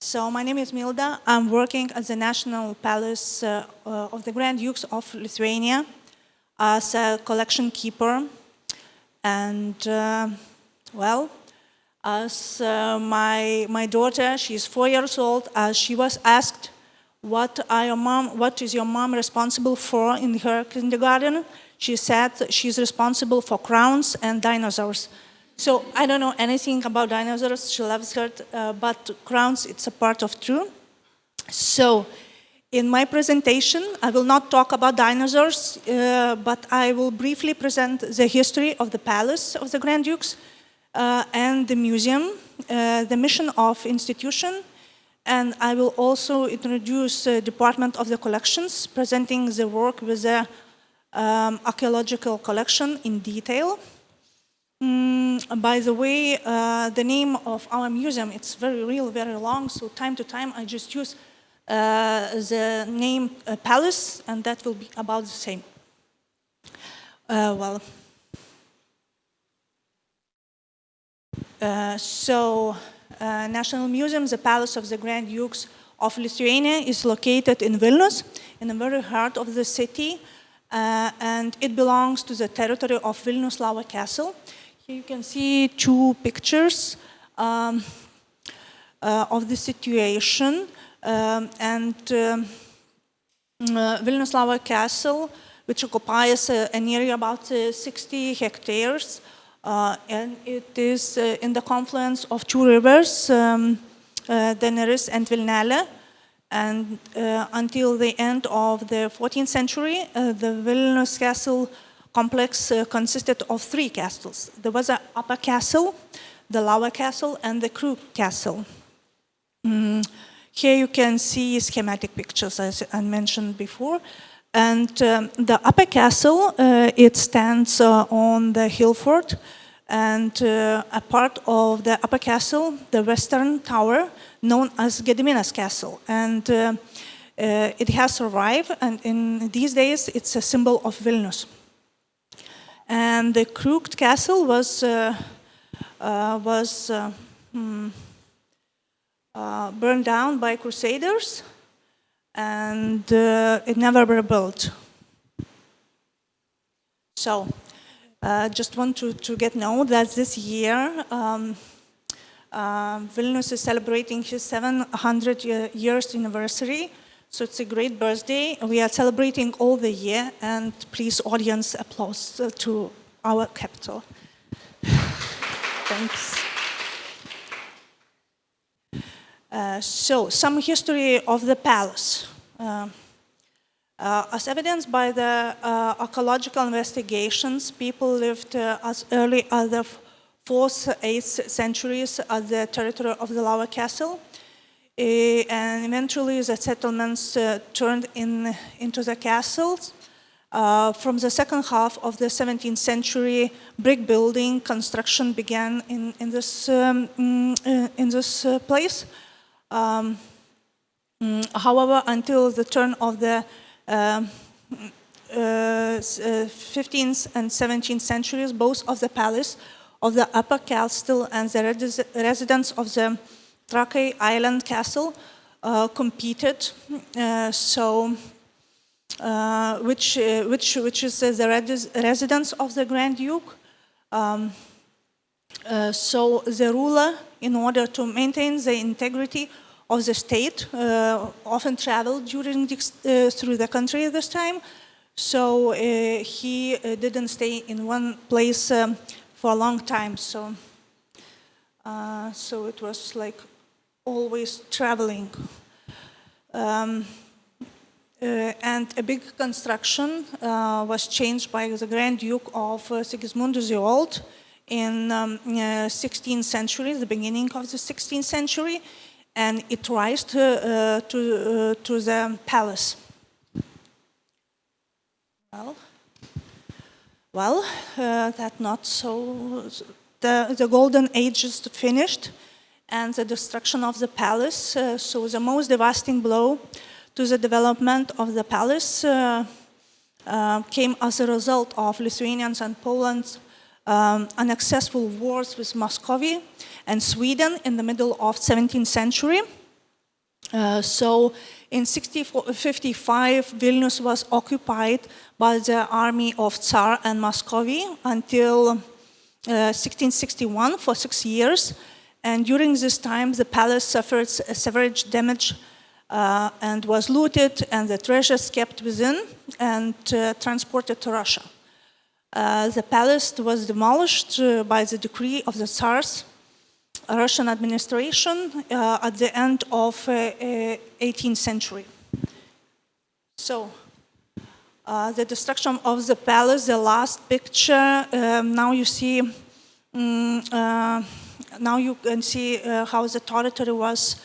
So my name is Milda. I'm working at the National Palace of the Grand Dukes of Lithuania as a collection keeper. And well, as my daughter, she's 4 years old, she was asked, what is your mom responsible for in her kindergarten? She said she's responsible for crowns and dinosaurs. So I don't know anything about dinosaurs. She loves her, but crowns, it's a part of true. So in my presentation, I will not talk about dinosaurs, but I will briefly present the history of the Palace of the Grand Dukes and the museum, the mission of institution, and I will also introduce the Department of the Collections, presenting the work with the archaeological collection in detail. By the way, the name of our museum, it's very long, so time to time I just use the name Palace, and that will be about the same. National Museum, the Palace of the Grand Dukes of Lithuania, is located in Vilnius, in the very heart of the city, and it belongs to the territory of Vilnius Lava Castle. Here you can see two pictures of the situation, Vilnius Lava Castle, which occupies an area about 60 hectares, and it is in the confluence of two rivers, the Neris and Vilnelė. And until the end of the 14th century, the Vilnius Castle complex consisted of three castles. There was an upper castle, the Lava Castle, and the Crew Castle. Here you can see schematic pictures, as I mentioned before. And the upper castle, it stands on the hill fort, and a part of the upper castle, the western tower, known as Gediminas Castle. And it has survived, and in these days, it's a symbol of Vilnius. And the Crooked Castle was burned down by Crusaders, and it never rebuilt. So, just want to get know that this year Vilnius is celebrating his 700 years anniversary. So it's a great birthday. We are celebrating all the year, and please, audience, applause to our capital. Thanks. So, some history of the palace. As evidenced by the archaeological investigations, people lived as early as the 4th, 8th centuries at the territory of the Lava Castle. And eventually the settlements turned into the castles. From the second half of the 17th century, brick building construction began in this place. However, until the turn of the 15th and 17th centuries, both of the palace of the Upper Castle and the residence of the Trakai Island Castle competed. Which is the residence of the Grand Duke. So the ruler, in order to maintain the integrity of the state, often traveled through the country at this time. So he didn't stay in one place for a long time. So it was like always traveling. And a big construction was changed by the Grand Duke of Sigismundus the Old in 16th century, the beginning of the 16th century, and it rise to the palace. Well, that not so. The golden age is finished, and the destruction of the palace. So the most devastating blow to the development of the palace came as a result of Lithuanians and Poland's unsuccessful wars with Muscovy and Sweden in the middle of 17th century. So in 1655, Vilnius was occupied by the army of Tsar and Muscovy until 1661 for 6 years. And during this time, the palace suffered severe damage and was looted, and the treasures kept within and transported to Russia. The palace was demolished by the decree of the Tsar's Russian administration at the end of 18th century. So, the destruction of the palace, the last picture, now you see, now you can see how the territory was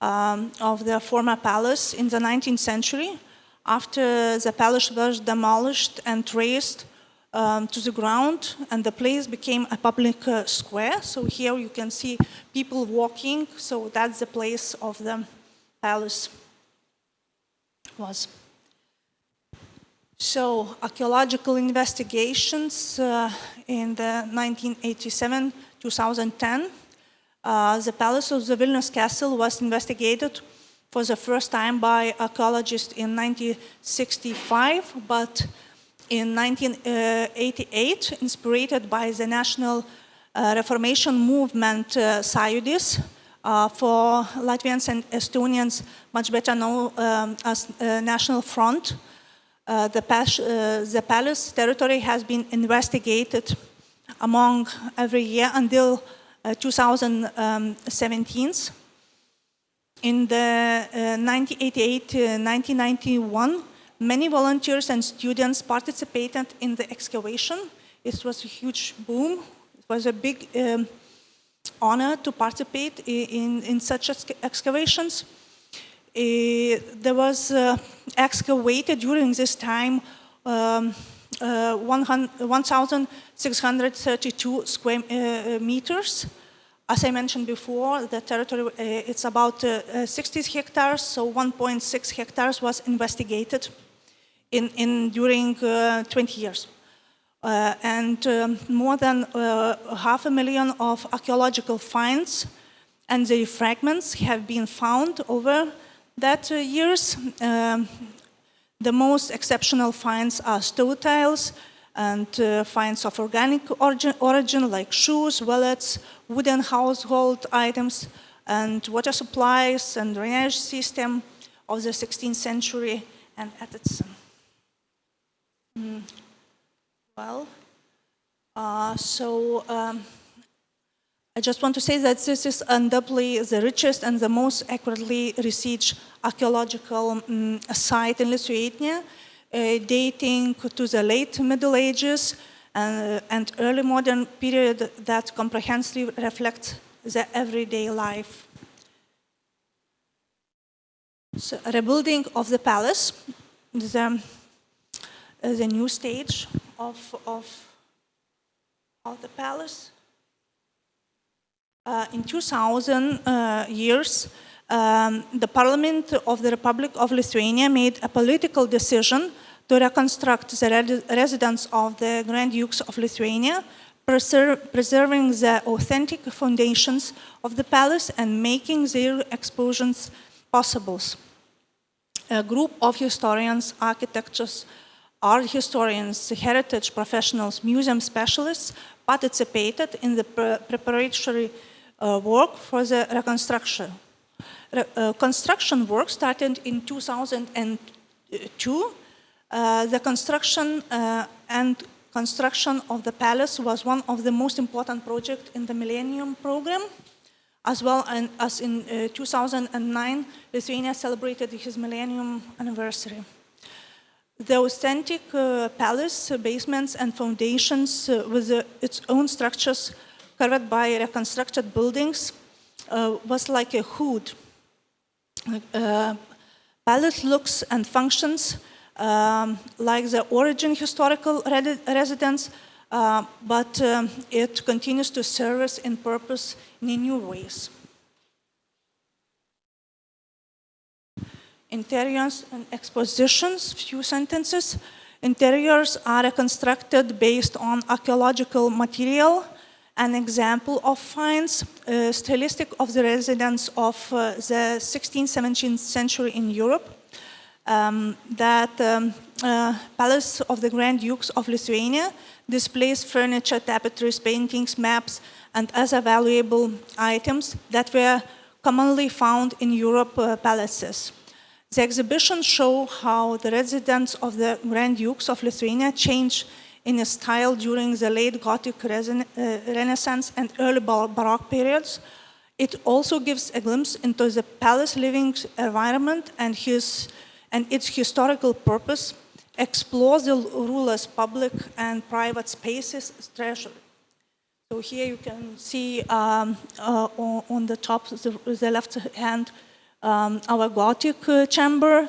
of the former palace in the 19th century. After the palace was demolished and razed to the ground, and the place became a public square. So here you can see people walking, so that's the place of the palace was. So archaeological investigations in the 1987-2010, the palace of the Vilnius castle was investigated for the first time by archaeologists in 1965, but in 1988, inspired by the national Reformation movement Sąjūdis, for Latvians and Estonians, much better known as National Front, the palace territory has been investigated among every year until 2017. In the 1988-1991, many volunteers and students participated in the excavation. It was a huge boom. It was a big honor to participate in such excavations. There was excavated during this time 1,632 square meters. As I mentioned before, the territory, it's about 60 hectares, so 1.6 hectares was investigated during 20 years. And more than 500,000 of archaeological finds and their fragments have been found over that years. The most exceptional finds are stone tiles and finds of organic origin like shoes, wallets, wooden household items, and water supplies and drainage system of the 16th century and at its I just want to say that this is undoubtedly the richest and the most accurately researched archaeological site in Lithuania, dating to the late Middle Ages and early modern period that comprehensively reflects the everyday life. So, rebuilding of the palace, the new stage of the palace. In 2000 years, the Parliament of the Republic of Lithuania made a political decision to reconstruct the residence of the Grand Dukes of Lithuania, preserving the authentic foundations of the palace and making their expositions possible. A group of historians, architects, art historians, heritage professionals, museum specialists participated in the preparatory work for the reconstruction. Construction work started in 2002. The construction of the palace was one of the most important projects in the Millennium Program, as well as in 2009, Lithuania celebrated its Millennium Anniversary. The authentic palace basements and foundations with its own structures covered by reconstructed buildings was like a hood. Palace looks and functions like the origin historical residence, but it continues to serve in purpose in new ways. Interiors and expositions, few sentences. Interiors are reconstructed based on archaeological material an example of finds, stylistic of the residents of the 16th, 17th century in Europe. Palace of the Grand Dukes of Lithuania displays furniture, tapestries, paintings, maps, and other valuable items that were commonly found in Europe palaces. The exhibition shows how the residence of the Grand Dukes of Lithuania changed in a style during the late Gothic Renaissance and early Baroque periods. It also gives a glimpse into the palace living environment and its historical purpose, explores the ruler's public and private spaces treasury. So here you can see on the top, the left hand, our Gothic chamber.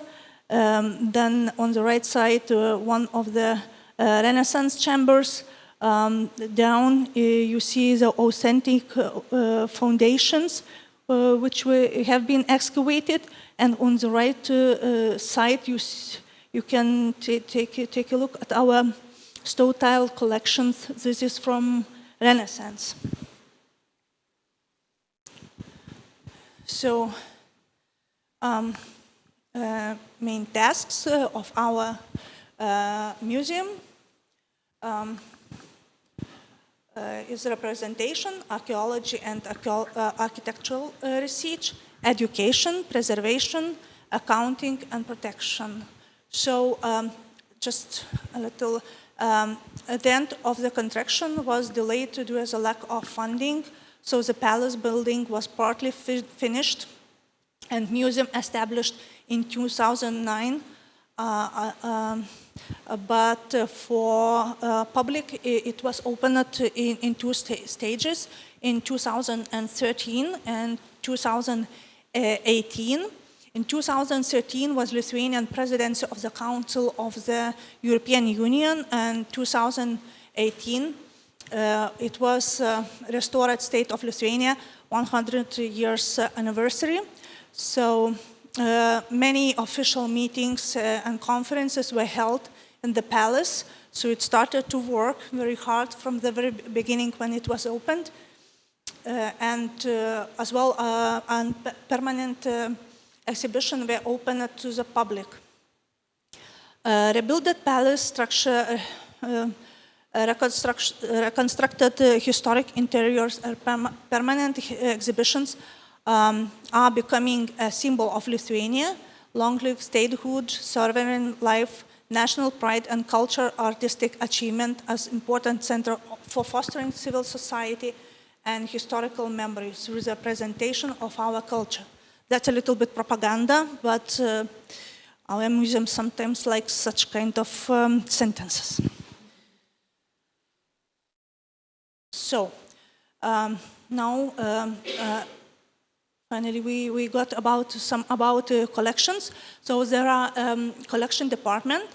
Then on the right side, one of the Renaissance chambers. Down you see the authentic foundations which have been excavated, and on the right side you can take a look at our stone tile collections. This is from Renaissance. So main tasks of our museum is representation, archaeology and architectural research, education, preservation, accounting, and protection. So just a little, at the end of the construction was delayed due to a lack of funding, so the palace building was partly finished and museum established in 2009. But for public, it was opened in two stages, in 2013 and 2018. In 2013 was Lithuanian presidency of the Council of the European Union, and 2018 it was restored state of Lithuania 100 years anniversary. So many official meetings and conferences were held in the palace. So it started to work very hard from the very beginning when it was opened. And as well, and permanent exhibition were opened to the public. Rebuilt palace structure, reconstructed historic interiors, and permanent exhibitions are becoming a symbol of Lithuania. Long-lived statehood, sovereign life, national pride and culture, artistic achievement as important center for fostering civil society and historical memory through the presentation of our culture. That's a little bit propaganda, but our museum sometimes likes such kind of sentences. So now, finally, we got about collections. So there are collection department,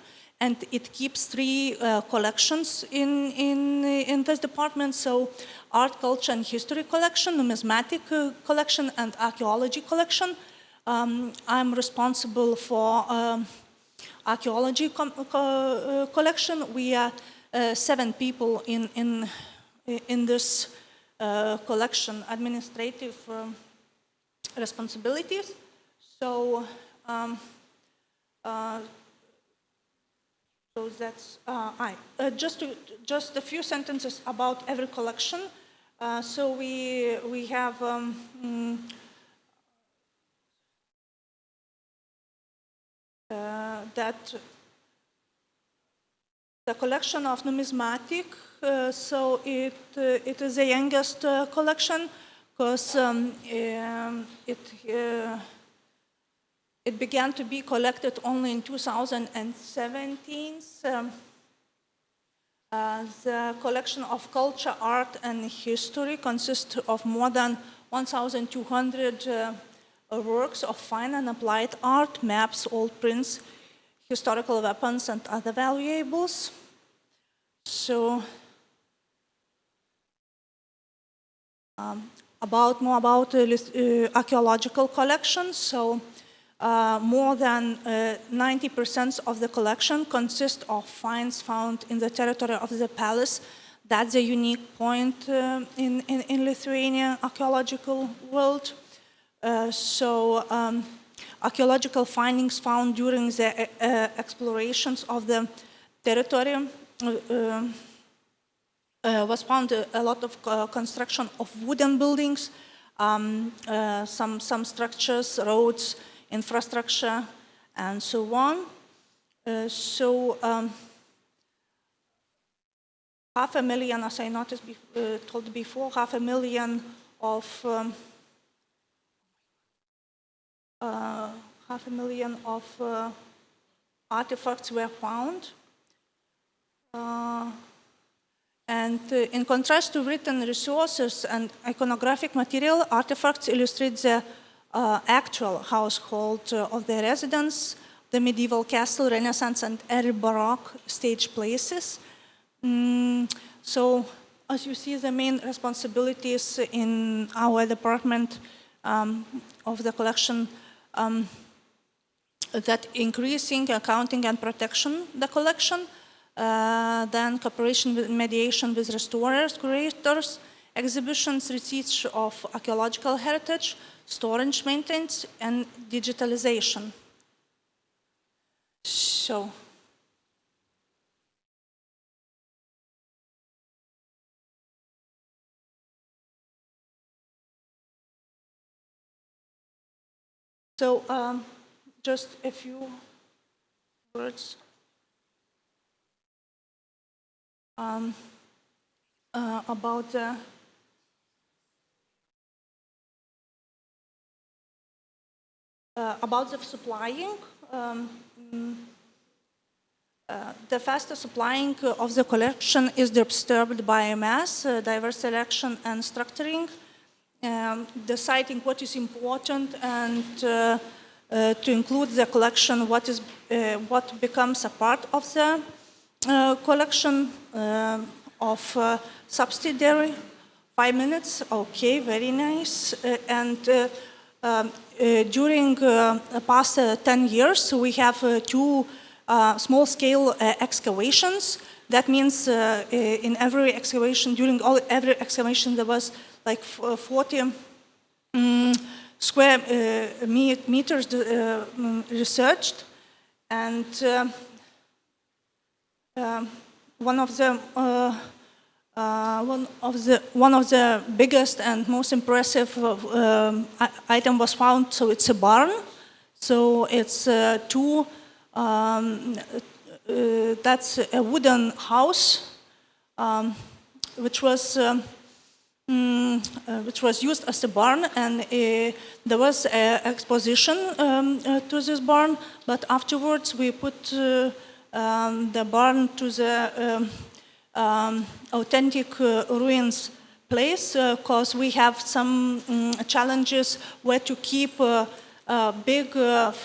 and it keeps 3 collections in this department. So art, culture, and history collection, numismatic collection, and archaeology collection. I'm responsible for archaeology collection. We are 7 people in this collection, administrative responsibilities. So, so that's just a few sentences about every collection. So we have that the collection of numismatic. So it is the youngest collection, because it began to be collected only in 2017. The collection of culture, art, and history consists of more than 1,200 works of fine and applied art, maps, old prints, historical weapons, and other valuables. So, more about archaeological collections. So, more than 90% of the collection consists of finds found in the territory of the palace That's a unique point in Lithuanian archaeological world. Archaeological findings found during the explorations of the territory was found a lot of construction of wooden buildings, some structures, roads, infrastructure, and so on. 500,000, as I noticed told before, 500,000 of 500,000 of artifacts were found. In contrast to written resources and iconographic material, artifacts illustrate the actual household of the residents, the medieval castle, Renaissance, and early Baroque stage places. So, as you see, the main responsibilities in our department of the collection that increasing, accounting, and protection the collection, then cooperation with mediation with restorers, curators, exhibitions, research of archaeological heritage, storage, maintenance, and digitalization. So just a few words about the supplying. The faster supplying of the collection is disturbed by mass, diverse selection, and structuring. Deciding what is important and to include the collection, what becomes a part of the collection of subsidiary. 5 minutes, okay, very nice. During the past 10 years, we have 2 small-scale excavations. That means in every excavation, during every excavation, there was like 40 square meters researched, and one of the biggest and most impressive item was found. So it's a barn. So it's that's a wooden house, which was used as a barn, and there was an exposition to this barn, but afterwards we put the barn to the authentic ruins place, because we have some challenges where to keep big,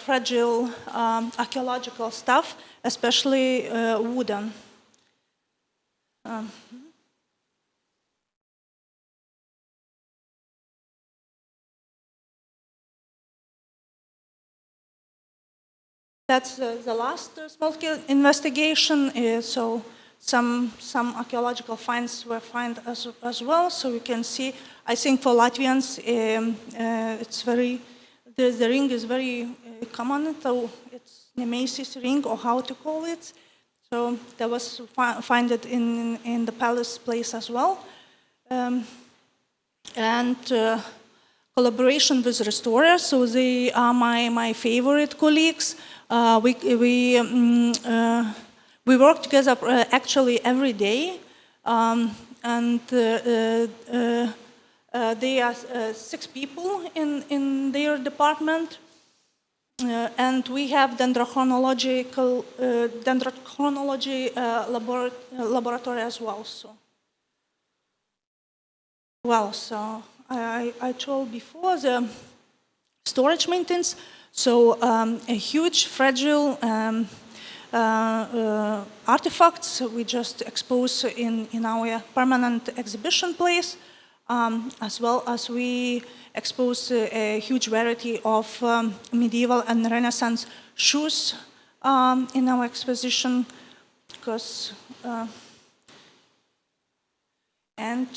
fragile archaeological stuff, especially wooden. That's the last small-scale investigation. So some archaeological finds were found as well. So you can see, I think for Latvians, it's very, the ring is very common. So it's Nemesis ring, or how to call it. So that was find it in the palace place as well. Collaboration with restorers. So they are my favorite colleagues. We work together actually every day, and they are 6 people in their department, and we have dendrochronology laboratory as well. So I told before the storage maintenance. So a huge, fragile artifacts we just expose in our permanent exhibition place, as well as we expose a huge variety of medieval and Renaissance shoes in our exposition, because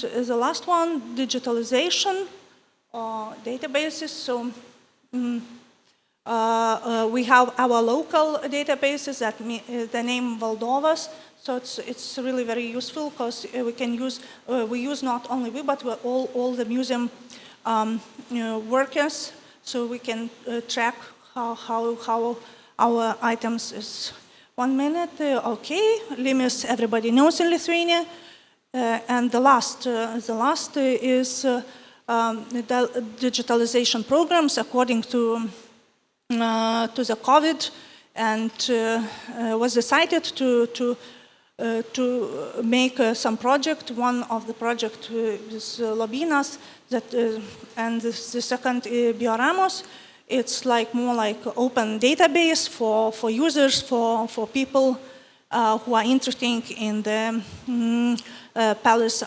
the last one, digitalization, databases. So we have our local databases that the name Valdovas. So it's really very useful because we can use, we use not only we, but all the museum workers. So we can track how our items is. 1 minute, okay. Limis everybody knows in Lithuania. And the last is the digitalization programs according to the COVID, and was decided to make some project. One of the project is Lobynas, and the second Bioramos. It's like more like open database for users, for people who are interested in the palace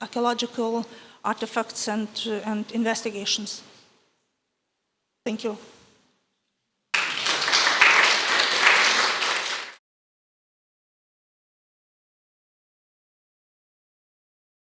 archaeological artifacts and investigations. Thank you.